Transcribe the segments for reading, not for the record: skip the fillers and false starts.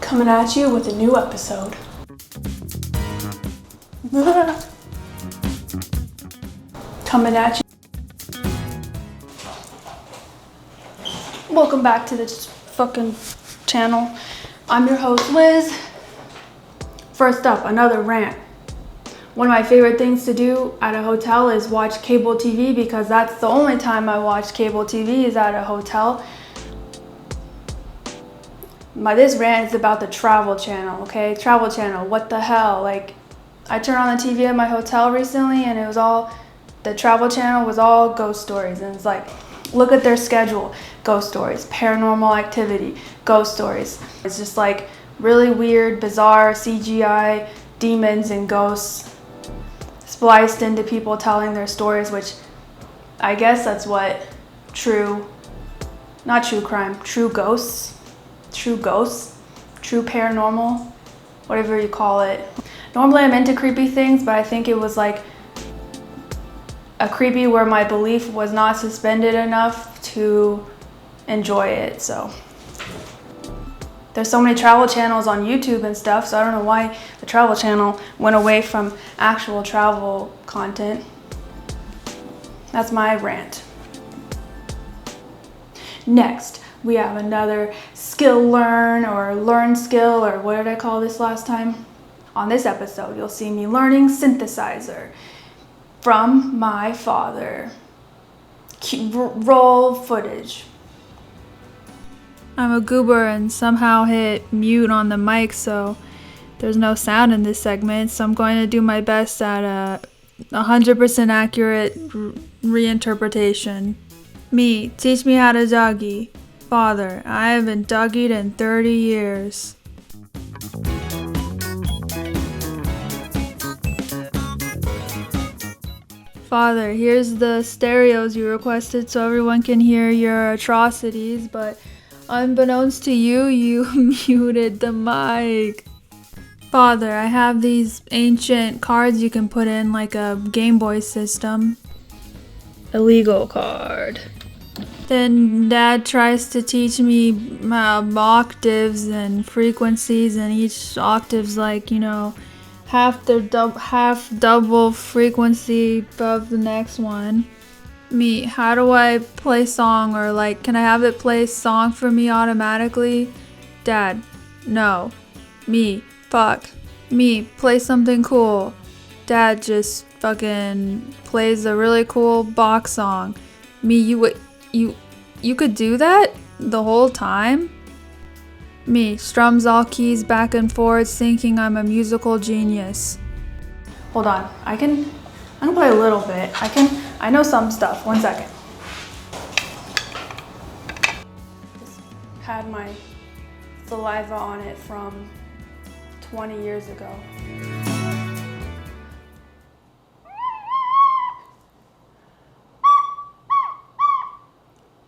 coming at you with a new episode. Coming at you. Welcome back to this fucking channel. I'm your host, Liz. First up, another rant. One of my favorite things to do at a hotel is watch cable TV because that's the only time I watch cable TV is at a hotel. This rant is about the Travel Channel, okay? Travel Channel, what the hell? Like, I turned on the TV at my hotel recently and it was all, the Travel Channel was all ghost stories. And it's like, look at their schedule. Ghost stories, paranormal activity, ghost stories. It's just like really weird, bizarre CGI, demons and ghosts spliced into people telling their stories, which I guess that's what not true crime, true ghosts, true paranormal, whatever you call it. Normally I'm into creepy things, but I think it was like a creepy where my belief was not suspended enough to enjoy it. So there's so many travel channels on YouTube and stuff, so I don't know why the Travel Channel went away from actual travel content. That's my rant. Next, we have another learn skill, or what did I call this last time? On this episode, you'll see me learning synthesizer from my father. Roll footage. I'm a goober and somehow hit mute on the mic, so there's no sound in this segment, so I'm going to do my best at a 100% accurate reinterpretation. Me, teach me how to doggy. Father, I haven't doggied in 30 years. Father, here's the stereos you requested so everyone can hear your atrocities, but unbeknownst to you, you muted the mic. Father, I have these ancient cards you can put in like a Game Boy system. Illegal card. Then Dad tries to teach me octaves and frequencies, and each octave's like, half double frequency above the next one. Me, how do I play song, or like, can I have it play song for me automatically? Dad, no. Me, fuck. Me, play something cool. Dad just fucking plays a really cool box song. Me, you could do that the whole time? Me, strums all keys back and forth, thinking I'm a musical genius. Hold on, I can play a little bit. I know some stuff. 1 second. Just had my saliva on it from 20 years ago.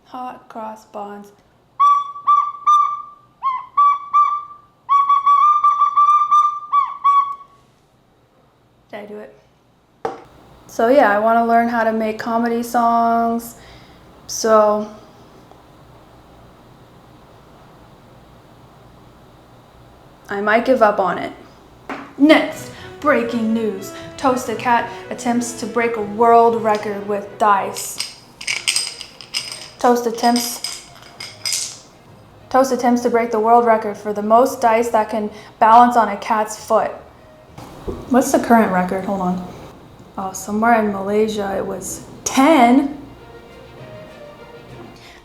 Hot cross buns. Did I do it? So yeah, I want to learn how to make comedy songs. So I might give up on it. Next, breaking news. Toasted Cat attempts to break a world record with dice. Toast attempts to break the world record for the most dice that can balance on a cat's foot. What's the current record? Hold on. Oh, somewhere in Malaysia it was 10.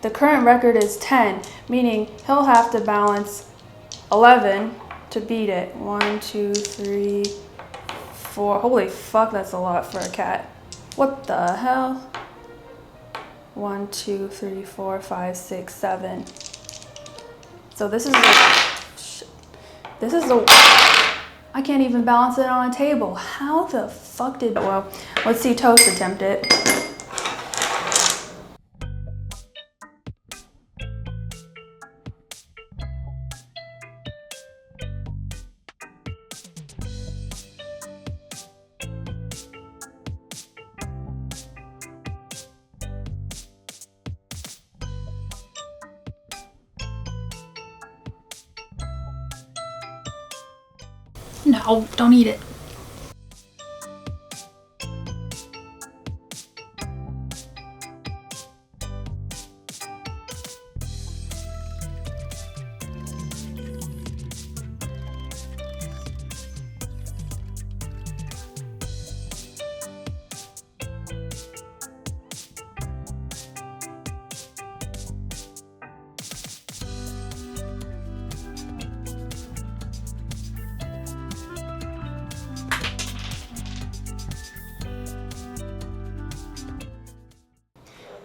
The current record is 10, meaning he'll have to balance 11 to beat it. 1, 2, 3, 4. Holy fuck, that's a lot for a cat. What the hell? 1, 2, 3, 4, 5, 6, 7. So this is I can't even balance it on a table. How the fuck well, let's see Toast attempt it. No, don't eat it.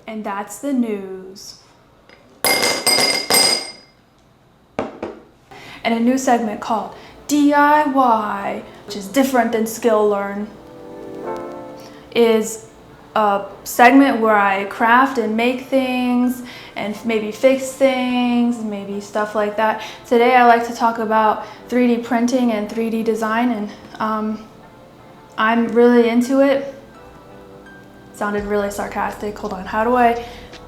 And that's the news. And a new segment called DIY, which is different than Skill Learn, is a segment where I craft and make things and maybe fix things, maybe stuff like that. Today I like to talk about 3D printing and 3D design, and I'm really into it. Sounded really sarcastic. Hold on,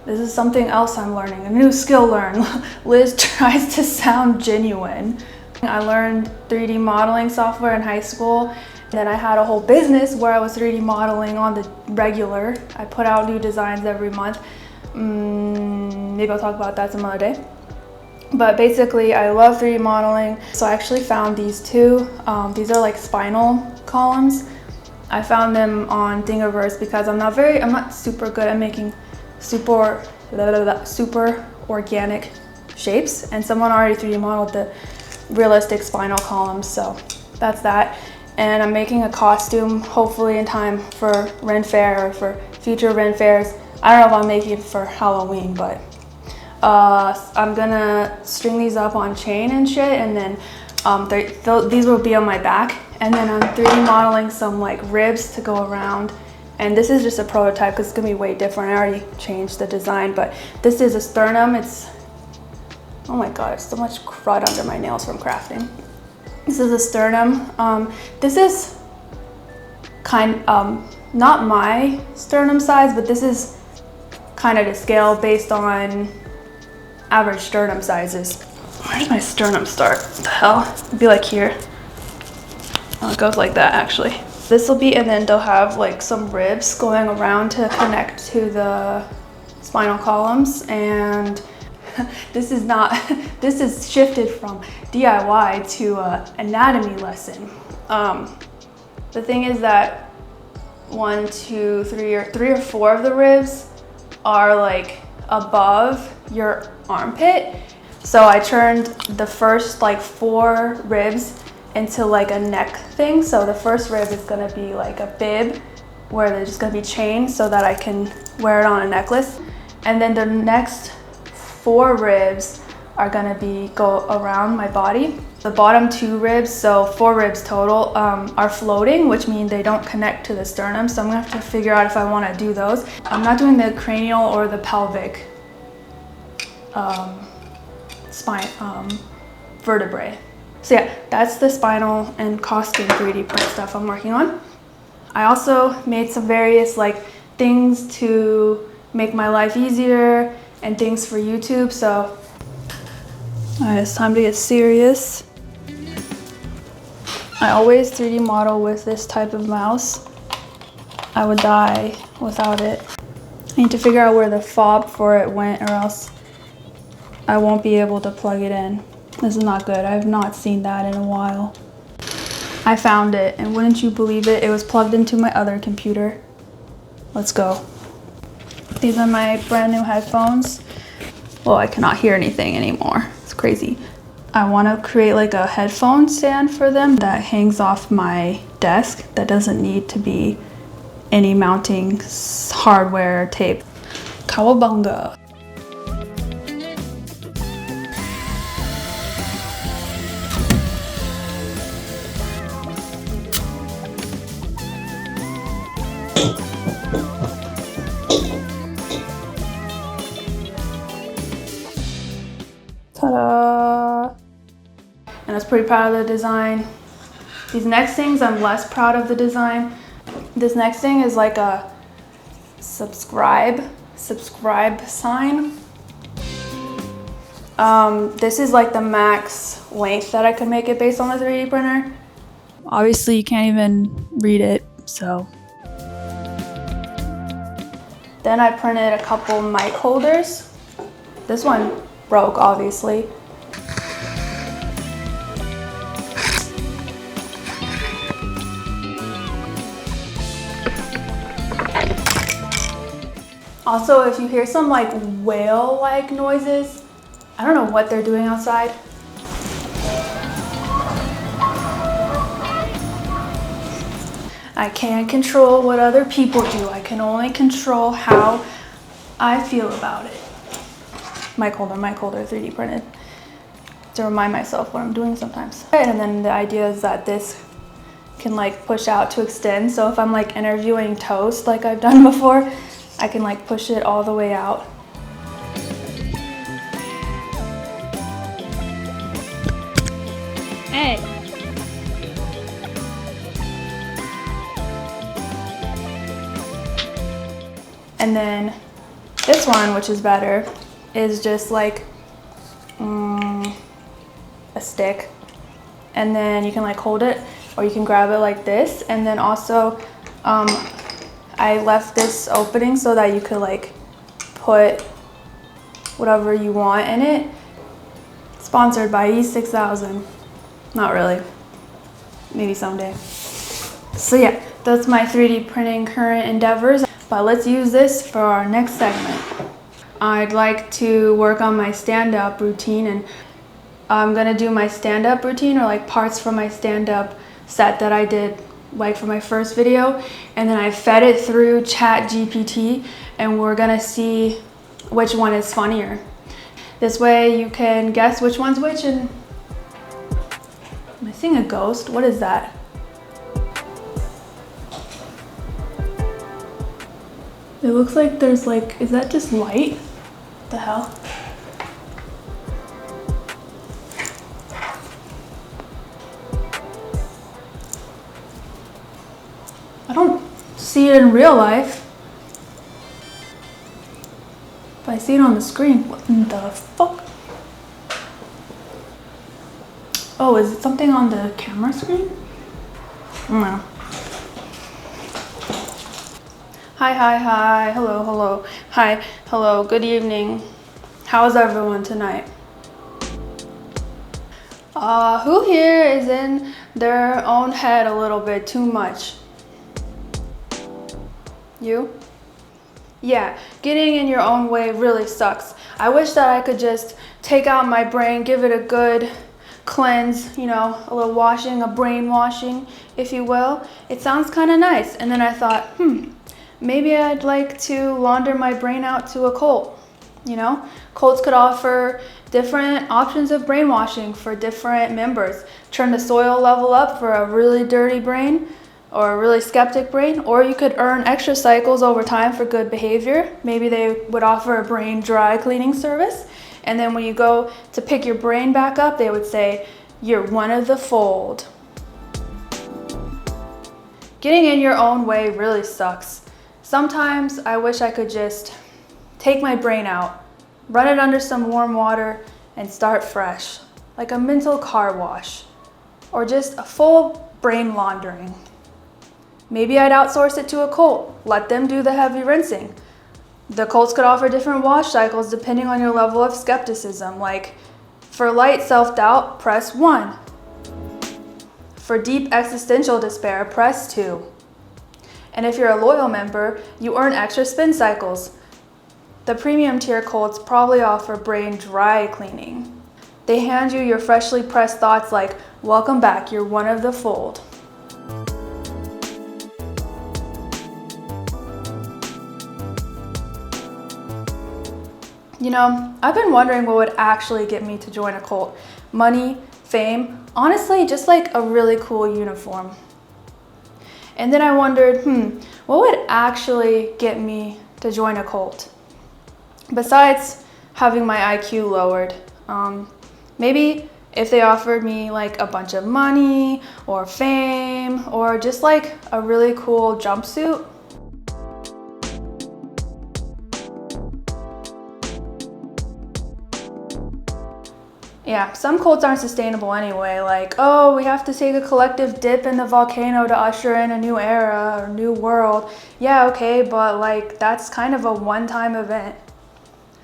this is something else I'm learning, a new skill learn. Liz tries to sound genuine. I learned 3D modeling software in high school. Then I had a whole business where I was 3D modeling on the regular. I put out new designs every month. Maybe I'll talk about that some other day. But basically, I love 3D modeling. So I actually found these two. These are like spinal columns. I found them on Thingiverse because I'm not super good at making super organic shapes, and someone already 3D modeled the realistic spinal columns, so that's that. And I'm making a costume, hopefully in time for Ren Fair or for future Ren Fairs. I don't know if I'm making it for Halloween, but I'm gonna string these up on chain and shit, and then these will be on my back. And then I'm 3D modeling some like ribs to go around. And this is just a prototype because it's gonna be way different. I already changed the design, but this is a sternum. Oh my God, it's so much crud under my nails from crafting. This is a sternum. This is not my sternum size, but this is kind of to scale based on average sternum sizes. Where does my sternum start? What the hell? It'd be like here. Oh, it goes like that actually. This will be, and then they'll have like some ribs going around to connect to the spinal columns. And this is shifted from DIY to anatomy lesson. The thing is that 1, 2, 3, or 3 or 4 of the ribs are like above your armpit. So I turned the first like 4 ribs into like a neck thing. So the first rib is gonna be like a bib where they're just gonna be chained so that I can wear it on a necklace. And then the next 4 ribs are gonna go around my body. The bottom 2 ribs, so 4 ribs total, are floating, which means they don't connect to the sternum. So I'm gonna have to figure out if I wanna do those. I'm not doing the cranial or the pelvic spine vertebrae. So yeah, that's the spinal and costume 3D print stuff I'm working on. I also made some various like things to make my life easier and things for YouTube. So it's time to get serious. I always 3D model with this type of mouse. I would die without it. I need to figure out where the fob for it went, or else I won't be able to plug it in. This is not good. I have not seen that in a while. I found it, and wouldn't you believe it, it was plugged into my other computer. Let's go. These are my brand new headphones. Well, I cannot hear anything anymore. It's crazy. I want to create like a headphone stand for them that hangs off my desk that doesn't need to be any mounting hardware tape. Cowabunga. Ta-da! And I was pretty proud of the design. These next things, I'm less proud of the design. This next thing is like a subscribe sign. This is like the max length that I could make it based on the 3D printer. Obviously you can't even read it, so. Then I printed a couple mic holders. This one broke, obviously. Also, if you hear some like whale-like noises, I don't know what they're doing outside. I can't control what other people do. I can only control how I feel about it. Mic holder, 3D printed. To remind myself what I'm doing sometimes. And then the idea is that this can like push out to extend. So if I'm like interviewing toast like I've done before, I can like push it all the way out. Hey. And then this one, which is better, is just like a stick. And then you can like hold it, or you can grab it like this. And then also, I left this opening so that you could like put whatever you want in it. Sponsored by E6000. Not really. Maybe someday. So yeah, that's my 3D printing current endeavors. But let's use this for our next segment. I'd like to work on my stand-up routine, and I'm gonna do my stand-up routine, or like parts from my stand-up set that I did like for my first video, and then I fed it through ChatGPT, and we're gonna see which one is funnier. This way you can guess which one's which. And am I seeing a ghost? What is that? It looks like there's like, is that just light? What the hell? I don't see it in real life, but I see it on the screen. What in the fuck? Oh, is it something on the camera screen? No. Hi, hello, hi, hello, good evening. How's everyone tonight? Who here is in their own head a little bit too much? You? Yeah, getting in your own way really sucks. I wish that I could just take out my brain, give it a good cleanse, you know, a little washing, a brain washing, if you will. It sounds kind of nice. And then I thought, maybe I'd like to launder my brain out to a cult. You know, cults could offer different options of brainwashing for different members. Turn the soil level up for a really dirty brain, or a really skeptic brain, or you could earn extra cycles over time for good behavior. Maybe they would offer a brain dry cleaning service. And then when you go to pick your brain back up, they would say, you're one of the fold. Getting in your own way really sucks. Sometimes I wish I could just take my brain out, run it under some warm water, and start fresh, like a mental car wash, or just a full brain laundering. Maybe I'd outsource it to a cult, let them do the heavy rinsing. The cults could offer different wash cycles depending on your level of skepticism, like for light self-doubt, press 1. For deep existential despair, press 2. And if you're a loyal member, you earn extra spin cycles. The premium tier cults probably offer brain dry cleaning. They hand you your freshly pressed thoughts like, welcome back, you're one of the fold. You know, I've been wondering what would actually get me to join a cult. Money, fame, honestly, just like a really cool uniform. And then I wondered, what would actually get me to join a cult? Besides having my IQ lowered, maybe if they offered me like a bunch of money or fame or just like a really cool jumpsuit. Yeah, some cults aren't sustainable anyway. Like, oh, we have to take a collective dip in the volcano to usher in a new era or new world. Yeah, okay, but like that's kind of a one-time event.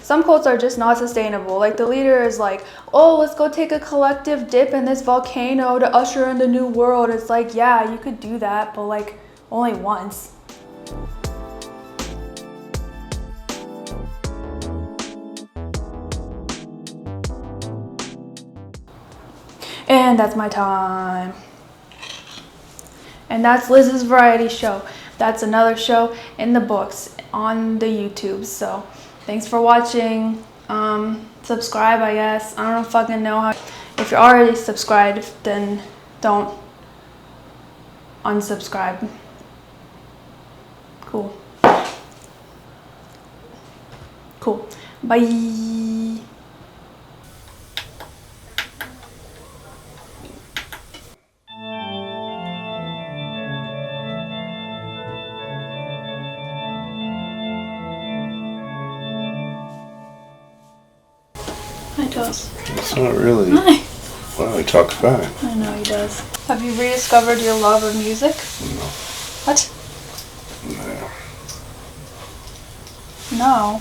Some cults are just not sustainable. Like the leader is like, oh, let's go take a collective dip in this volcano to usher in the new world. It's like, yeah, you could do that, but like only once. And that's my time. And that's Liz's variety show. That's another show in the books on the YouTube. So thanks for watching. Subscribe, I guess. I don't fucking know how. If you're already subscribed, then don't unsubscribe. Cool. Cool. Bye. Hi, Toast. It's not really. Hi. Wow, he talks back. I know he does. Have you rediscovered your love of music? No. What? No. No.